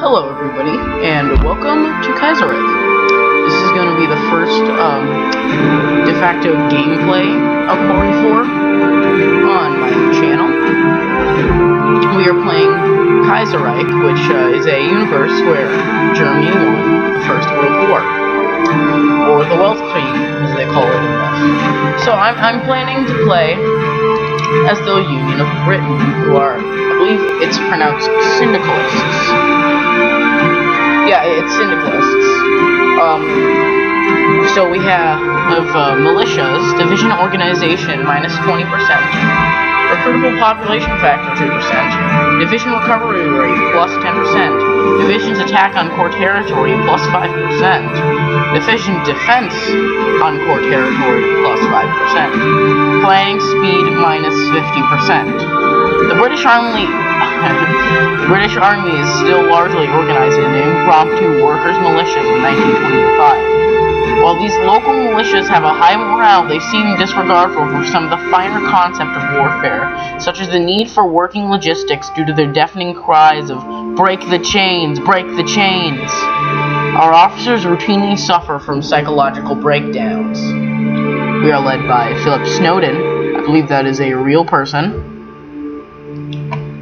Hello everybody, and welcome to Kaiserreich. This is going to be the first de facto gameplay of Quarry 4 on my channel. We are playing Kaiserreich, which is a universe where Germany won the First World War, or the Weltkrieg, as they call it in this. So I'm planning to play as the Union of Britain, who are, I believe it's pronounced syndicalists. Yeah, it's syndicalists. So we have militias, division organization minus 20%, recruitable population factor 2%, division recovery rate plus 10%, division's attack on core territory plus 5%, division defense on core territory plus 5%, planning speed minus 50%. The British Army is still largely organized in impromptu workers' militias in 1925. While these local militias have a high morale, they seem disregardful for some of the finer concept of warfare, such as the need for working logistics due to their deafening cries of "break the chains, break the chains." Our officers routinely suffer from psychological breakdowns. We are led by Philip Snowden. I believe that is a real person.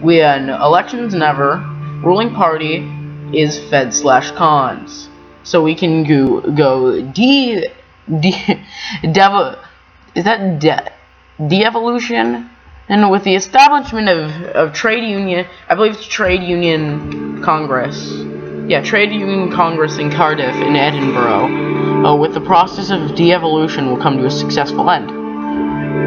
We had elections never. Ruling party is Fed/Cons. So we can go de-evolution? And with the establishment of trade union, I believe it's Trade Union Congress. Yeah, Trade Union Congress in Cardiff in Edinburgh. With the process of de-evolution will come to a successful end.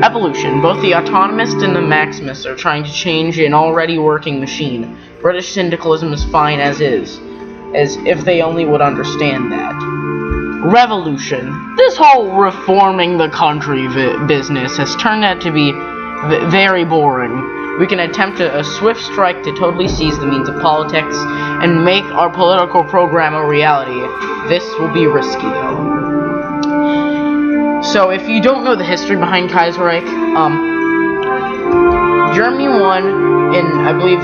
Evolution. Both the autonomists and the maximists are trying to change an already working machine. British syndicalism is fine as is, as if they only would understand that. Revolution. This whole reforming the country business has turned out to be very boring. We can attempt a swift strike to totally seize the means of politics and make our political program a reality. This will be risky, though. So, if you don't know the history behind Kaiserreich, Germany won in, I believe,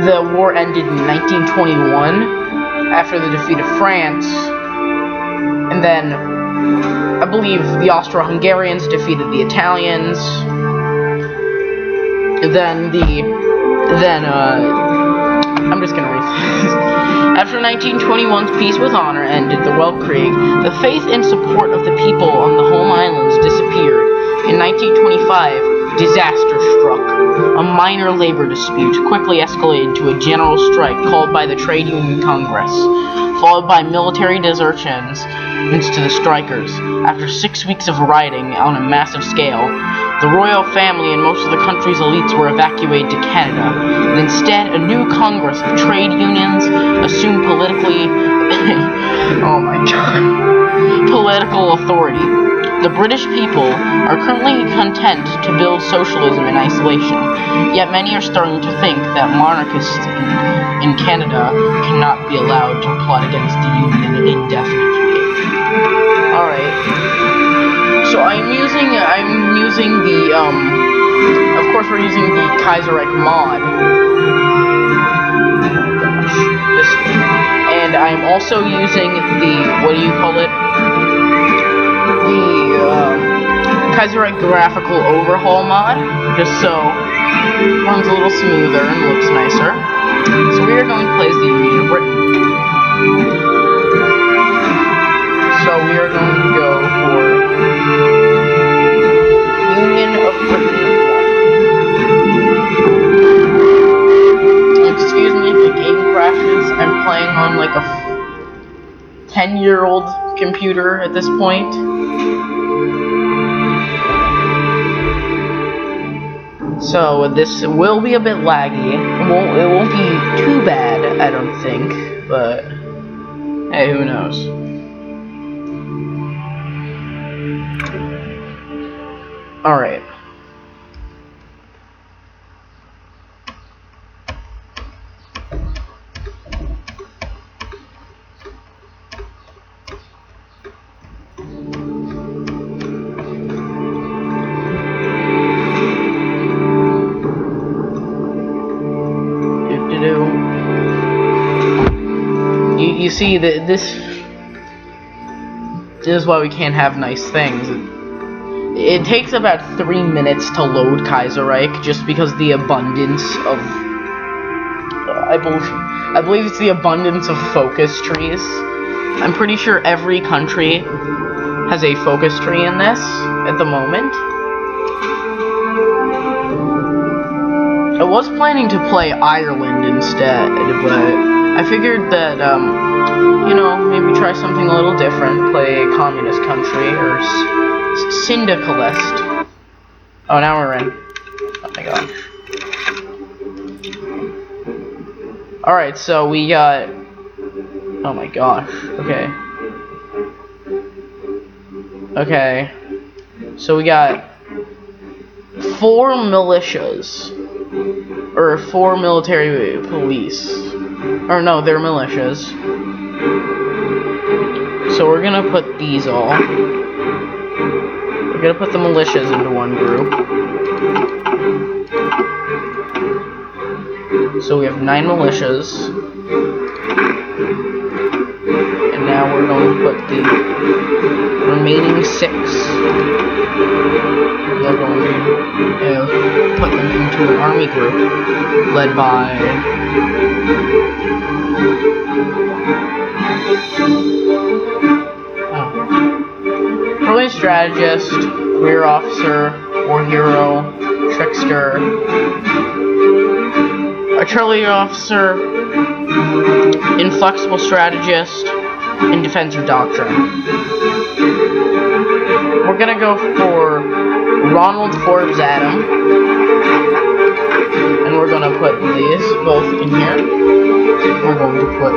the war ended in 1921 after the defeat of France, and then I believe the Austro-Hungarians defeated the Italians. I'm just gonna read this. After 1921's peace with honor ended the Weltkrieg, the faith and support of the people on the home islands disappeared. In 1925, disaster struck. A minor labor dispute quickly escalated to a general strike called by the Trade Union Congress, followed by military desertions to the strikers. After 6 weeks of rioting on a massive scale, the royal family and most of the country's elites were evacuated to Canada, and instead a new Congress of trade unions assumed political authority. The British people are currently content to build socialism in isolation, yet many are starting to think that monarchists in Canada cannot be allowed to plot against the Union indefinitely. Alright. So I'm using the, of course we're using the Kaiserreich mod. Oh gosh. And I'm also using the, what do you call it? The, Kaiserreich graphical overhaul mod, just so it runs a little smoother and looks nicer. So we are going to play as the Union of Britain. So we are going to go for Union of Britain 1. Excuse me if the game crashes. I'm playing on like a 10-year-old computer at this point. So this will be a bit laggy. It won't be too bad, I don't think, but hey, who knows? Alright. You see that this is why we can't have nice things. It takes about 3 minutes to load Kaiserreich just because the abundance of I believe it's the abundance of focus trees. I'm pretty sure every country has a focus tree in this at the moment. I was planning to play Ireland instead, but I figured that, you know, maybe try something a little different, play a communist country, or syndicalist. Oh, now we're in. Oh my gosh. Alright, so we got... Oh my gosh, okay. Okay. So we got 4 militias. Or 4 military police. Or no, they're militias. So we're gonna put these all. We're gonna put the militias into one group. So we have 9 militias. And now we're going to put the remaining 6. We're going to put them into an army group led by brilliant strategist, career officer, war hero, trickster, artillery officer, inflexible strategist, and defensive doctrine. We're gonna go for Ronald Forbes Adam, and we're gonna put these both in here. We're going to put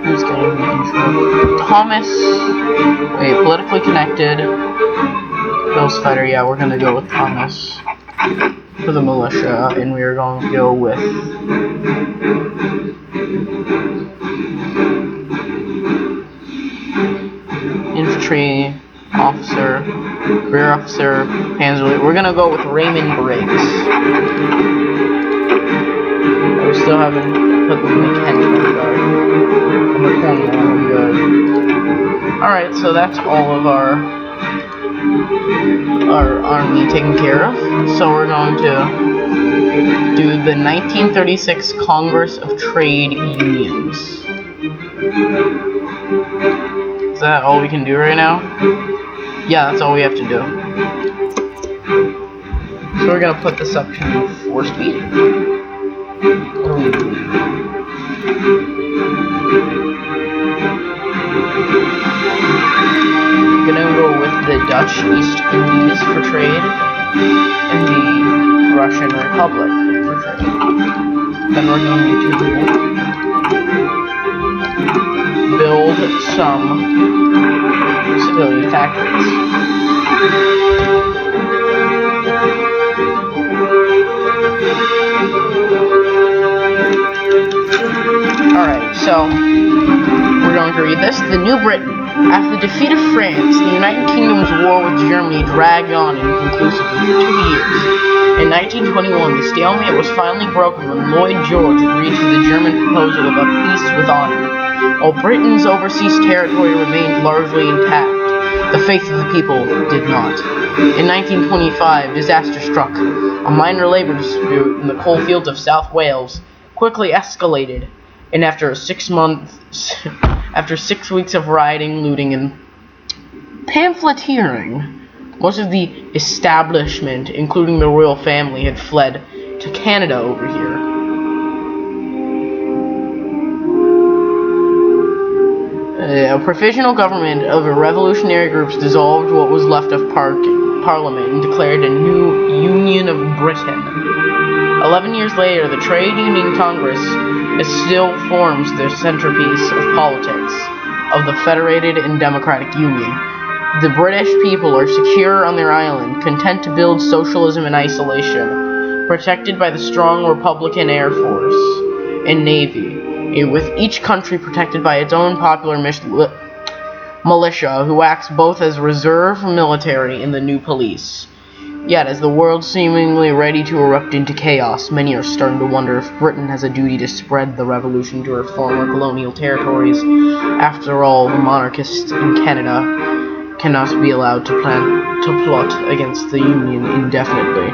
who's gonna be in control? Thomas. Wait, politically connected. Ghost fighter. Yeah, we're gonna go with Thomas for the militia, and we are going to go with infantry officer, career officer, Panzer. We're gonna go with Raymond Briggs. We still haven't put the mechanical guard. Good. Alright, so that's all of our army taken care of. So we're going to do the 1936 Congress of Trade Unions. Is that all we can do right now? Yeah, that's all we have to do. So we're gonna put this up to 4 speed. We're gonna go with the Dutch East Indies for trade and the Russian Republic for trade. Then we're going to build some civilian factories. Alright, so we're going to read this. The New Britain. After the defeat of France, the United Kingdom's war with Germany dragged on inconclusively for 2 years. In 1921, the stalemate was finally broken when Lloyd George agreed to the German proposal of a peace with honor. While Britain's overseas territory remained largely intact, the faith of the people did not. In 1925, disaster struck. A minor labor dispute in the coal fields of South Wales quickly escalated, and after 6 weeks of rioting, looting, and pamphleteering, most of the establishment, including the royal family, had fled to Canada over here. A provisional government of revolutionary groups dissolved what was left of Parliament and declared a new Union of Britain. 11 years later, the Trade Union Congress still forms the centerpiece of politics of the Federated and Democratic Union. The British people are secure on their island, content to build socialism in isolation, protected by the strong Republican Air Force and Navy, with each country protected by its own popular militia, who acts both as reserve military and the new police. Yet, as the world seemingly ready to erupt into chaos, many are starting to wonder if Britain has a duty to spread the revolution to her former colonial territories. After all, the monarchists in Canada cannot be allowed to plot against the Union indefinitely.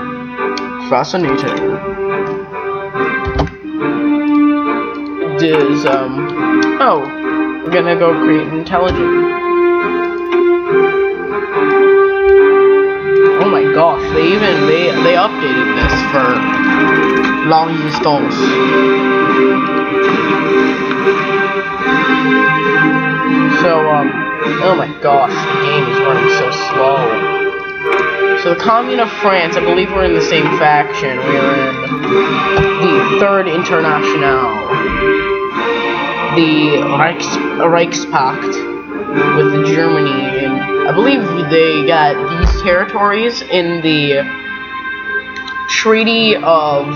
Fascinating. Oh, we're gonna go create an intelligent. Oh my gosh, they updated this for l'existence. So, oh my gosh, the game is running so slow. So the Commune of France, I believe we're in the same faction. We're in the Third Internationale. The Reichspakt with Germany, and I believe they got these territories in the Treaty of...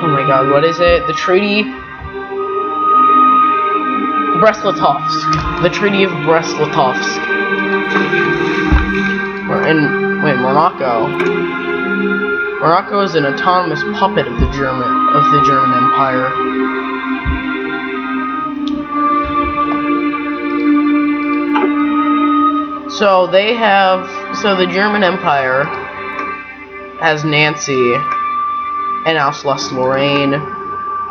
oh my god, what is it? The Treaty... Brest-Litovsk. The Treaty of Brest-Litovsk. We're in... wait, Morocco. Morocco is an autonomous puppet of the German Empire. So they have, so the German Empire has Nancy and Alsace-Lorraine,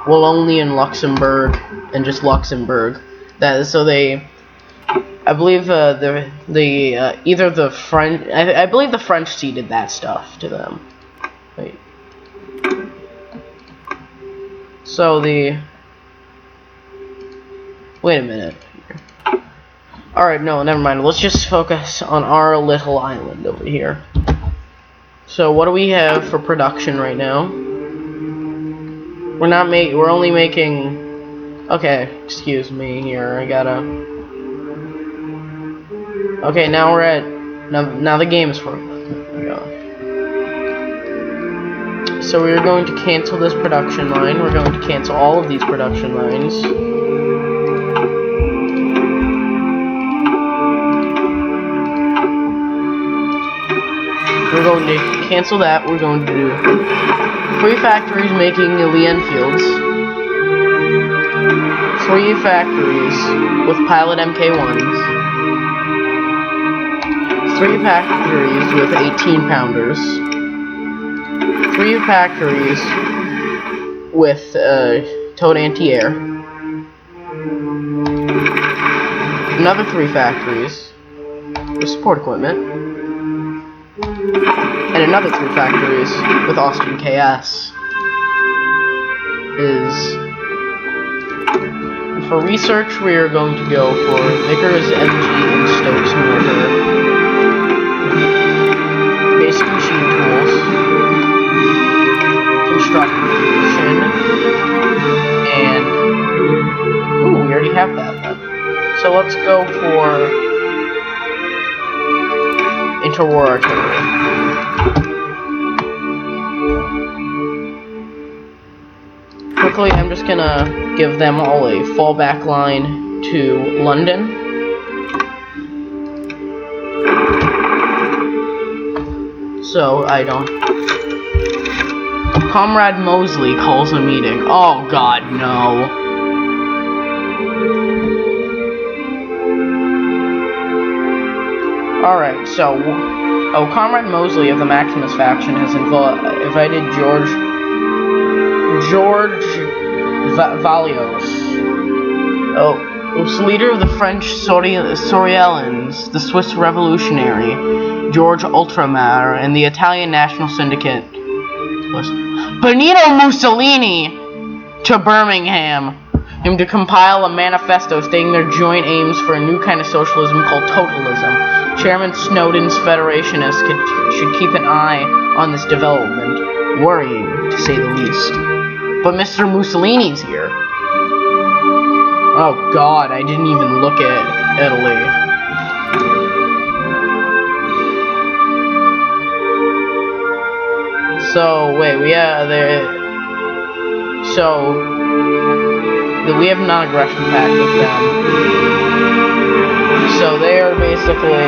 Wallonia and Luxembourg, and just Luxembourg. That is, so they, I believe either the French, I believe the French ceded that stuff to them. Wait. So wait a minute. Alright, no, never mind. Let's just focus on our little island over here. So, what do we have for production right now? We're only making... okay, excuse me here, I gotta... okay, now we're at... now the game's for... so we're going to cancel this production line. We're going to cancel all of these production lines. We're going to cancel that. We're going to do 3 factories making the Enfields, 3 factories with pilot MK1s, 3 factories with 18-pounders, 3 factories with towed anti-air, another 3 factories with support equipment, and another 3 factories with Austin KS. For research, we are going to go for Vickers MG and Stokes Mortar, basic machine tools, construction, and ooh, we already have that then. So let's go for interwar artillery. Quickly, I'm just gonna give them all a fallback line to London. So I don't... Comrade Mosley calls a meeting. Oh god, no. Alright, so... oh, Comrade Mosley of the Maximus faction has invited George Valios. Oh, who's leader of the French Sorielans, the Swiss Revolutionary, George Ultramar, and the Italian National Syndicate. Benito Mussolini to Birmingham, him to compile a manifesto stating their joint aims for a new kind of socialism called totalism. Chairman Snowden's Federationists should keep an eye on this development. Worrying, to say the least. But Mr. Mussolini's here. Oh god, I didn't even look at Italy. So, wait, we have we have non-aggression pact with them. So they are basically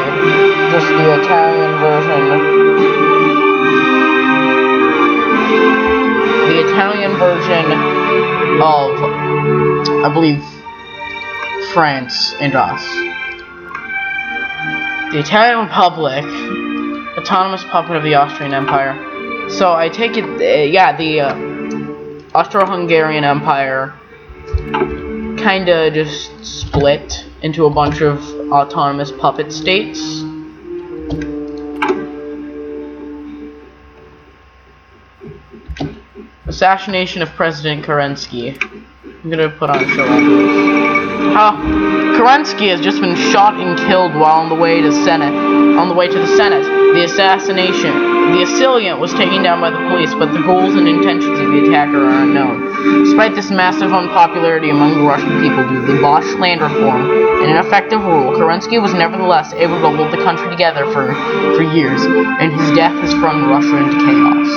just the Italian version the Italian version of, I believe, France and us. The Italian Republic, autonomous puppet of the Austrian Empire. So I take it, the Austro-Hungarian Empire kinda just split into a bunch of autonomous puppet states. Assassination of President Kerensky. I'm gonna put on a show on this. Kerensky has just been shot and killed while on the way to the Senate. The assailant was taken down by the police, but the goals and intentions of the attacker are unknown. Despite this massive unpopularity among the Russian people due to the botched land reform and ineffective rule, Kerensky was nevertheless able to hold the country together for years, and his death has thrown Russia into chaos.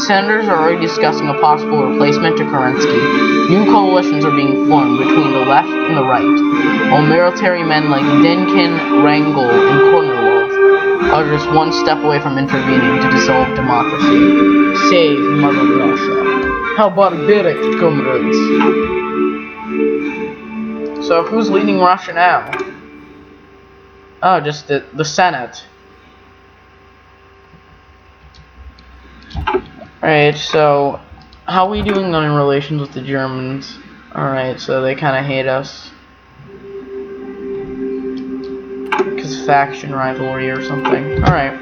Senators are already discussing a possible replacement to Kerensky. New coalitions are being formed between the left and the right, while military men like Denkin, Wrangel, and Kornilov are just one step away from intervening to dissolve democracy. Save Mother Russia. How barbaric, comrades. So who's leading Russia now? Oh, just the Senate. Alright, so how are we doing on in relations with the Germans? Alright, so they kind of hate us. Because faction rivalry or something. Alright.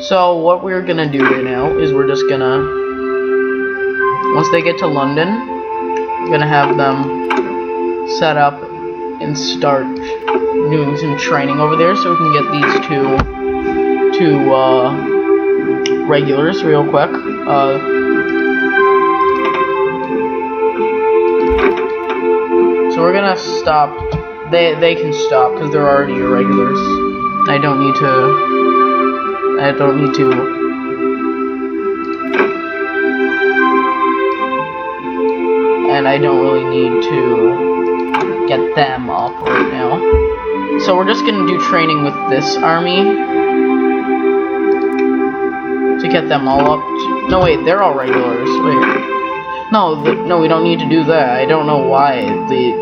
So what we're gonna do right now is we're just gonna, once they get to London, I'm gonna have them set up and start doing some training over there so we can get these two regulars real quick. So we're gonna stop. They can stop because they're already irregulars. I don't need to. And I don't really need to get them up right now. So we're just gonna do training with this army to get them all up. No, wait, they're all regulars. Wait. No, we don't need to do that. I don't know why the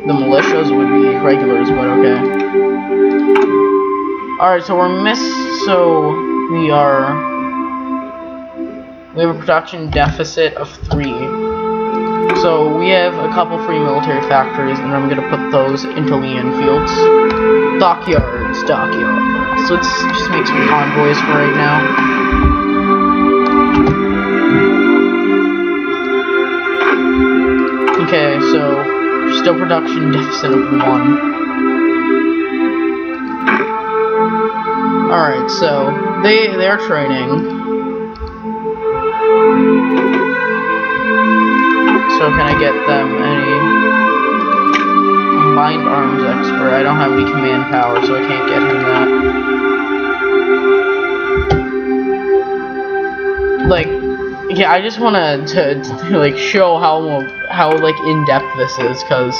militias would be regulars, but okay. Alright, so we have a production deficit of 3. So we have a couple free military factories, and I'm gonna put those into Leon fields. Dockyards. So let's just make some convoys for right now. Okay, so still production deficit of 1. Alright, so they're training. So can I get them any combined arms expert? I don't have any command power, so I can't get him that. Like, yeah, I just wanted to like show how like in depth this is, cause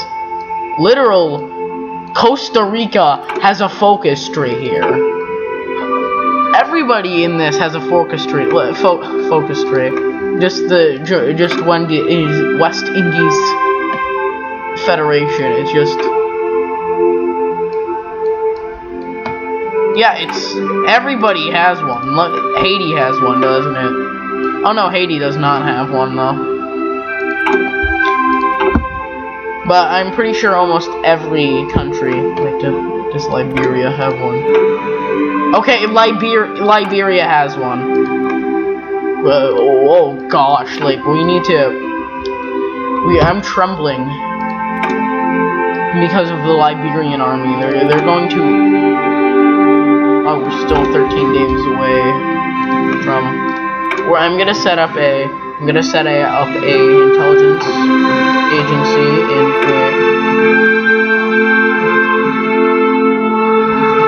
literal Costa Rica has a focus tree here. Everybody in this has a focus tree. Focus tree. Just West Indies Federation. It's just, yeah, it's everybody has one. Look, Haiti has one, doesn't it? Oh no, Haiti does not have one though. But I'm pretty sure almost every country, like does Liberia have one? Okay, Liberia has one. Oh gosh, like we need to. I'm trembling because of the Liberian army. They're going to. Oh, we're still 13 days away from. Where I'm gonna set up a intelligence agency in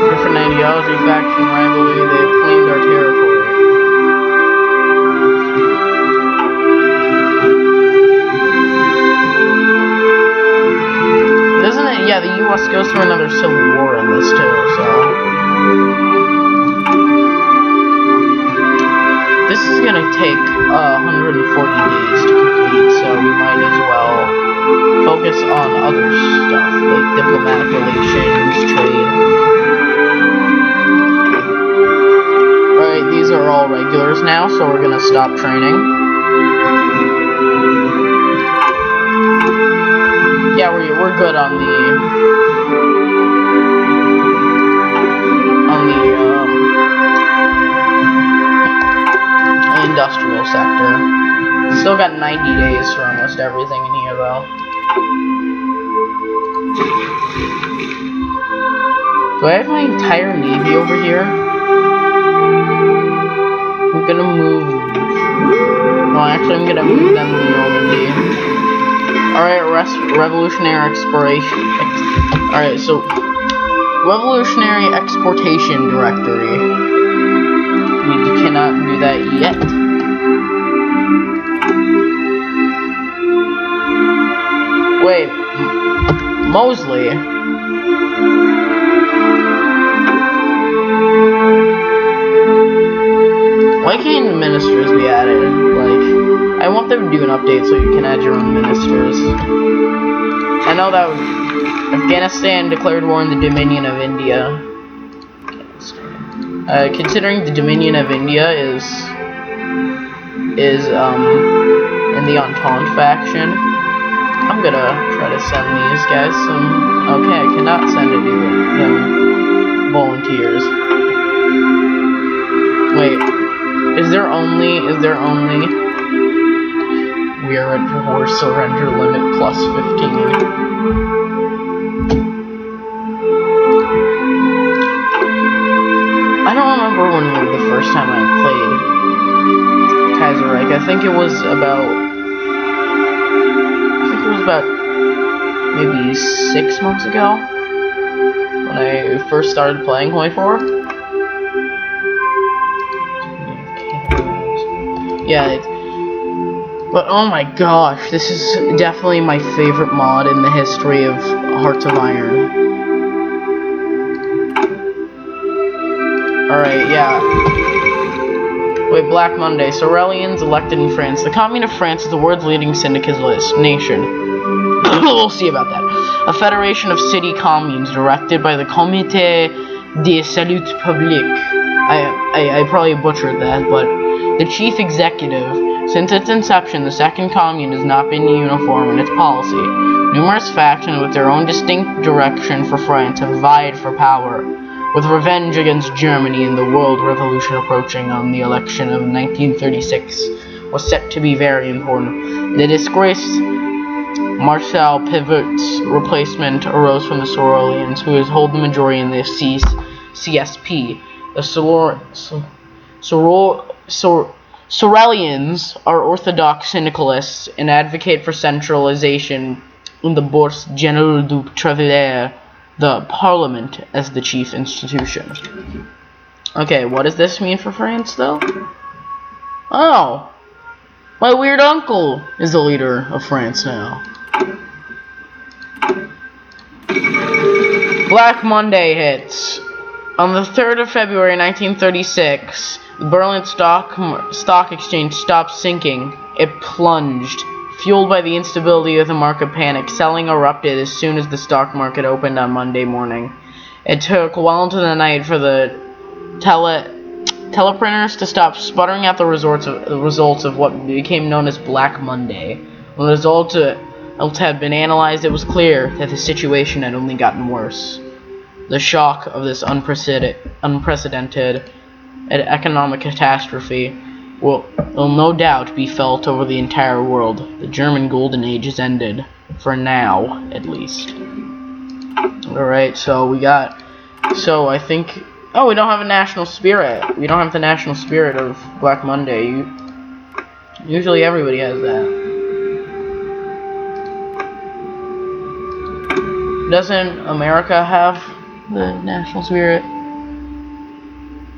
different ideology, faction, rivalry. They've claimed our territory. Isn't it? Yeah, the U.S. goes through another civil war in this too. So. 140 days to complete, so we might as well focus on other stuff, like diplomatic relations, trade. Alright, these are all regulars now, so we're gonna stop training. Yeah, we're good on the industrial sector. Still got 90 days for almost everything in here, though. Do I have my entire navy over here? I'm gonna move... No, actually I'm gonna move them to Normandy. Alright, revolutionary exploration. Alright, so... Revolutionary exportation directory. We cannot do that yet. Wait, Mosley. Why can't ministers be added? Like, I want them to do an update so you can add your own ministers. I know that Afghanistan declared war on the Dominion of India. Considering the Dominion of India is in the Entente faction, I'm gonna try to send these guys some... Okay, I cannot send it them volunteers. Wait, is there only... We are at war surrender limit plus 15. I don't remember when the first time I played Kaiserreich. I think it was about maybe 6 months ago when I first started playing Hoi 4. Yeah, but oh my gosh, this is definitely my favorite mod in the history of Hearts of Iron. Alright, yeah. Wait, Black Monday. Sorelians elected in France. The Commune of France is the world's leading syndicalist nation. We'll see about that. A federation of city communes directed by the Comité de Salut Public. I probably butchered that, but the chief executive. Since its inception, the Second Commune has not been uniform in its policy. Numerous factions with their own distinct direction for France have vied for power. With revenge against Germany and the world revolution approaching on the election of 1936 was set to be very important. The disgraced Marshal Pivot's replacement arose from the Sorelians, who has held the majority in the CSP. The Sorelians are orthodox syndicalists and advocate for centralization in the Bourse General du Travail, the Parliament, as the chief institution. Okay, what does this mean for France, though? Oh! My weird uncle is the leader of France now. Black Monday hits. On the 3rd of February 1936, the Berlin Stock Exchange stopped sinking. It plunged. Fueled by the instability of the market panic, selling erupted as soon as the stock market opened on Monday morning. It took well into the night for the teleprinters to stop sputtering out the results of what became known as Black Monday. When the results had been analyzed, it was clear that the situation had only gotten worse. The shock of this unprecedented economic catastrophe will no doubt be felt over the entire world. The German Golden Age is ended, for now, at least. Alright, so I think... Oh, we don't have a national spirit. We don't have the national spirit of Black Monday. Usually everybody has that. Doesn't America have the national spirit?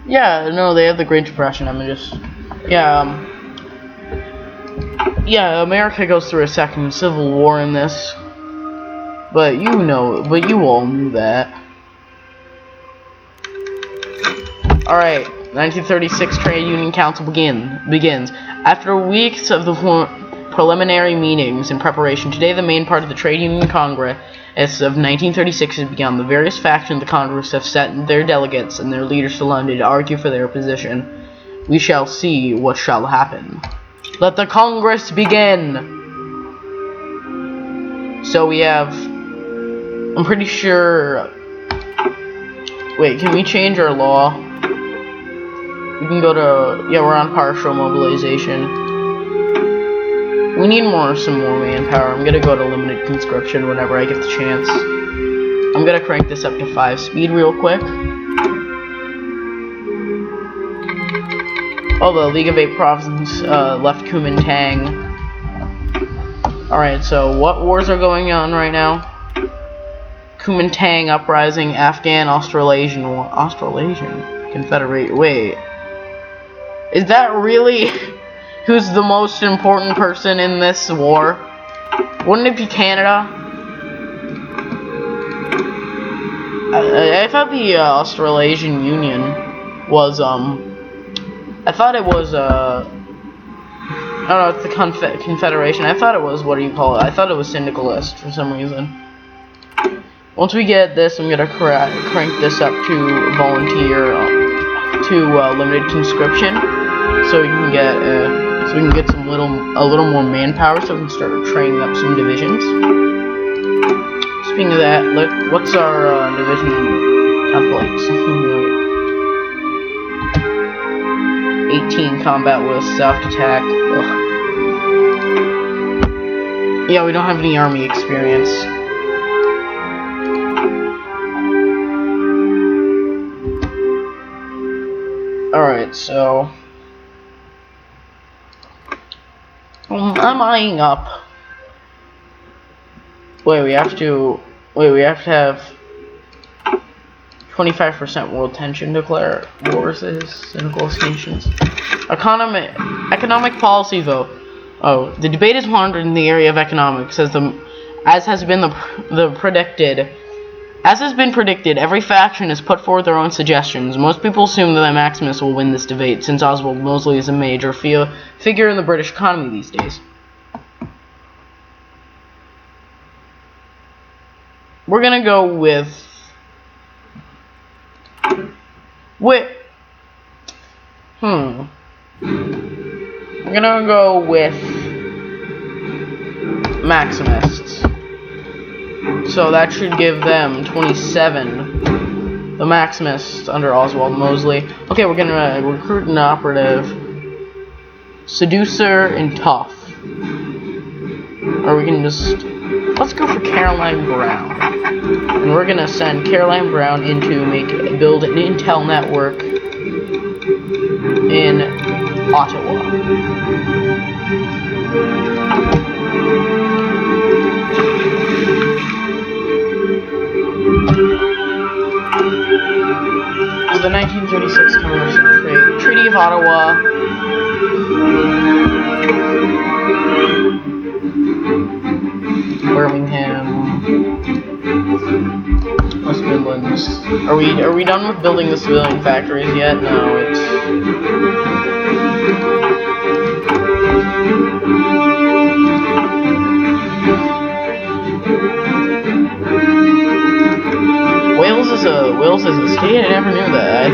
Yeah, no, they have the Great Depression. Yeah, America goes through a second civil war in this. But you all knew that. Alright, 1936 Trade Union Council begins. After weeks of the preliminary meetings and preparation, today the main part of the Trade Union Congress of 1936 has begun. The various factions of the Congress have sent their delegates and their leaders to London to argue for their position. We shall see what shall happen. Let the Congress begin! So we have... I'm pretty sure... Wait, can we change our law? We can go to... Yeah, we're on partial mobilization. We need some more manpower. I'm gonna go to limited conscription whenever I get the chance. I'm gonna crank this up to 5 speed real quick. Oh, the League of 8 Provinces left Kuomintang. Alright, so what wars are going on right now? Kuomintang uprising, Afghan, Australasian war. Australasian? Confederate. Wait. Is that really who's the most important person in this war? Wouldn't it be Canada? I thought the Australasian Union was, I thought it was, I don't know, it's the Confederation. I thought it was, what do you call it? I thought it was syndicalist for some reason. Once we get this, I'm gonna crank this up to volunteer, limited conscription, so we can get, a little more manpower, so we can start training up some divisions. Speaking of that, what's our division templates? 18 combat with soft attack. Ugh. Yeah, we don't have any army experience. Alright, so I'm eyeing up. We have to have 25% world tension declare wars as negotiations. Economic policy vote. Oh, the debate is wandered in the area of economics as has been predicted, every faction has put forward their own suggestions. Most people assume that Maximus will win this debate, since Oswald Mosley is a major figure in the British economy these days. We're gonna go with... We're gonna go with Maximists. So that should give them 27. The Maximists under Oswald Mosley. Okay, we're gonna recruit an operative. Seducer and Tough. Or we can just... Let's go for Caroline Brown. And we're gonna send Caroline Brown in to build an intel network in Ottawa. The 1936 Commercial Treaty of Ottawa. Birmingham. West Midlands. Are we done with building the civilian factories yet? No, it's... Wales is a state. I never knew that.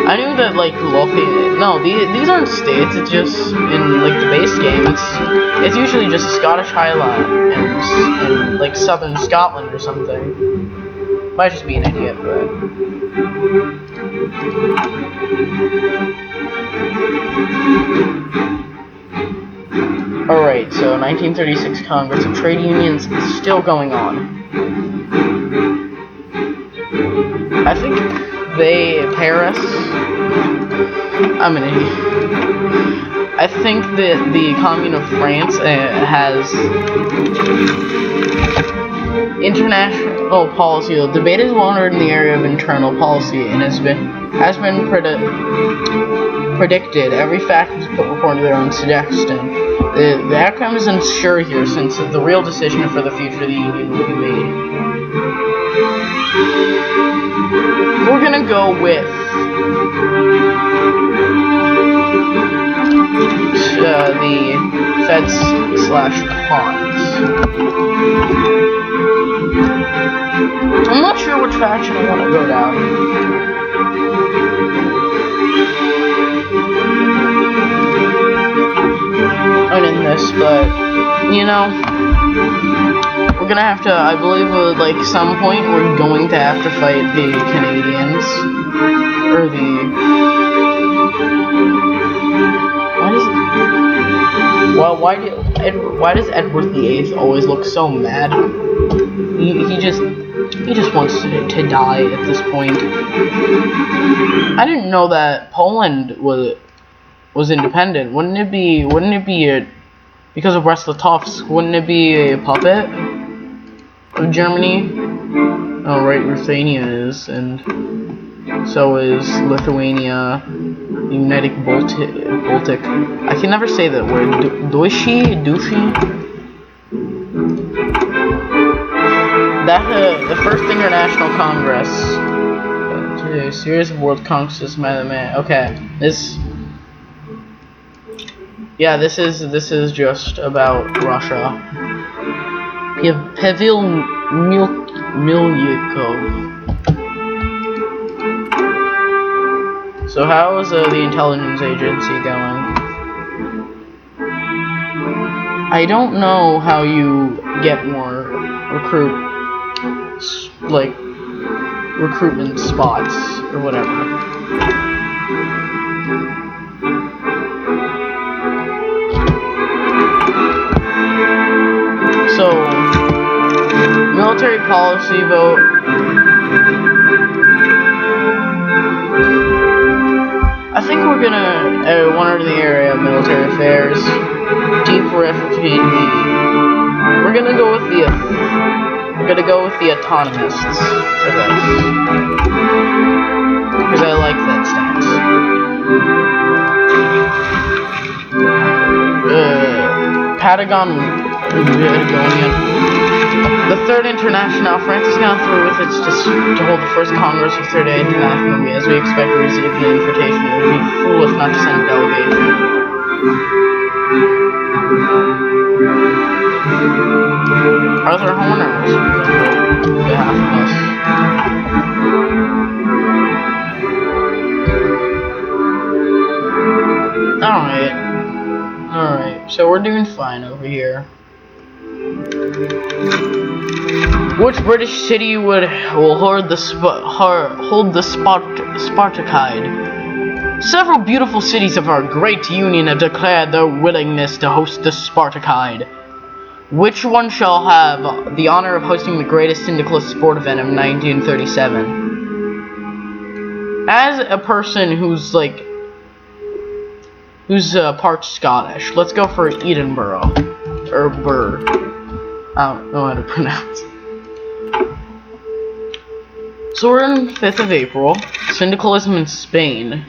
I knew that like no, these aren't states. It's just in like the base game. It's usually just Scottish Highland and like southern Scotland or something. Might just be an idiot, but. Alright, so 1936 Congress of Trade Unions is still going on. I think Paris, I'm an idiot. I think that the Commune of France has international policy. The debate is wandered in the area of internal policy and has been predicted. Every faction has put forward their own suggestion. The outcome is unsure here, since the real decision for the future of the Union will be made. We're gonna go with the Feds / Cons. I'm not sure which faction I want to go down. In this, but you know, we're gonna have to, I believe at like some point we're going to have to fight the Canadians, or why does Edward VIII always look so mad? He just wants to die at this point. I didn't know that Poland was independent. Wouldn't it be because of Brest-Litovsk, wouldn't it be a puppet of Germany? Oh right, Ruthenia is, and so is Lithuania, United Baltic. I can never say that word. Duchy? That the First International Congress, a series of world congresses by the man. Okay, this. Yeah, this is just about Russia. Pavel Milyukov. So how is the intelligence agency going? I don't know how you get more recruitment spots or whatever. So, military policy vote. I think we're gonna monitor the area of military affairs, deep refugee. We're gonna go with the autonomists for this, because I like that stance. Patagonia. The Third International. France is gone through with its to hold the first Congress of Third International. As we expect to receive the invitation, it would be foolish not to send a delegation. Arthur Horner was on behalf of us. Alright, so we're doing fine over here. Which British city will hold the Spartakide? Several beautiful cities of our great union have declared their willingness to host the Spartakide. Which one shall have the honor of hosting the greatest syndicalist sport event of 1937? As a person who's part Scottish, let's go for Edinburgh. Or Burr. I don't know how to pronounce it. So we're on 5th of April. Syndicalism in Spain.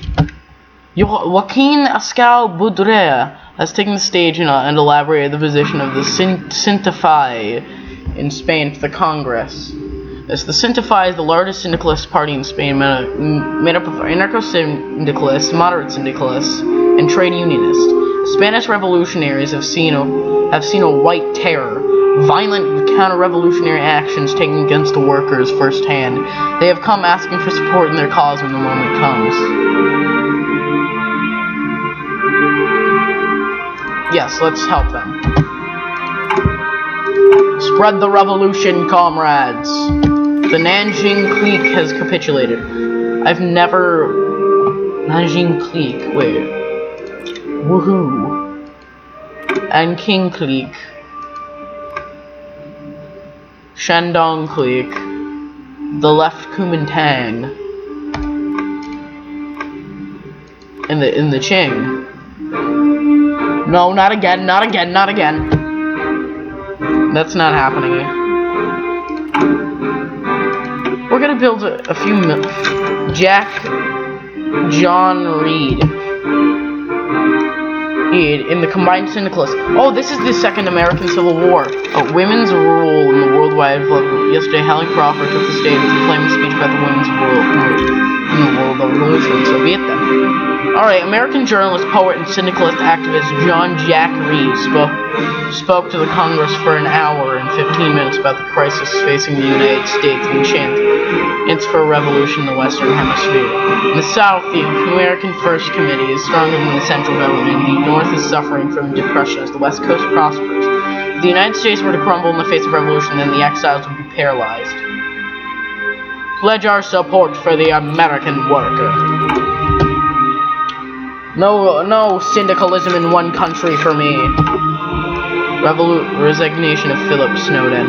Joaquin Ascal Boudrea has taken the stage and elaborated the position of the Sintify in Spain to the Congress. As the Sintify is the largest syndicalist party in Spain, made up of anarcho-syndicalists, moderate syndicalists, and trade unionists. Spanish revolutionaries have seen a white terror, violent counter-revolutionary actions taken against the workers firsthand. They have come asking for support in their cause when the moment comes. Yes, let's help them. Spread the revolution, comrades. The Nanjing clique has capitulated. Nanjing clique, wait. Woohoo. And King clique. Shandong clique. The left Kuomintang. In the Qing. No, not again. That's not happening. We're gonna build a few John Reed. in the combined syndicalists. Oh, this is the Second American Civil War. Women's role in the worldwide level. Yesterday, Hallie Crawford took the stage with a flaming speech about the women's role in the world revolution. So be it then. Alright, American journalist, poet, and syndicalist activist John Jack Reed spoke to the Congress for an hour and 15 minutes about the crisis facing the United States and chants for a revolution in the Western Hemisphere. In the South, the American First Committee is stronger than the central government. The North is suffering from depression as the West Coast prospers. If the United States were to crumble in the face of revolution, then the exiles would be paralyzed. Pledge our support for the American worker. No syndicalism in one country for me. Resignation of Philip Snowden.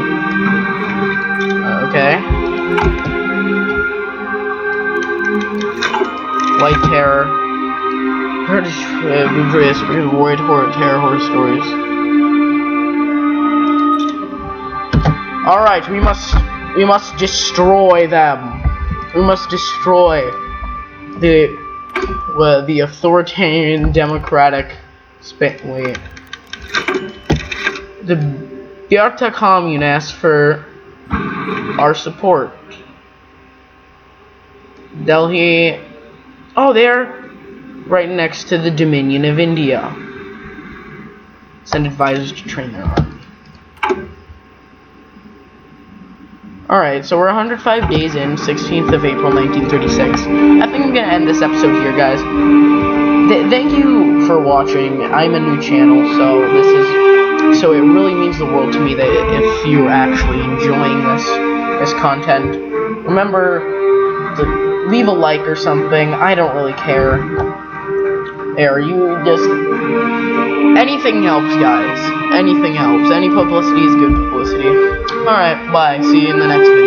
Okay. White terror. British avoid terror horror stories. Alright, we must destroy them. We must destroy the authoritarian democratic wait. The Arctic communists for our support. Delhi. Oh, they're right next to the Dominion of India. Send advisors to train their army. Alright, so we're 105 days in, 16th of April, 1936. I think I'm gonna end this episode here, guys. Thank you for watching. I'm a new channel, so it really means the world to me that if you're actually enjoying this content. Remember to leave a like or something. I don't really care. There, you just... anything helps, guys. Anything helps. Any publicity is good publicity. Alright, bye. See you in the next video.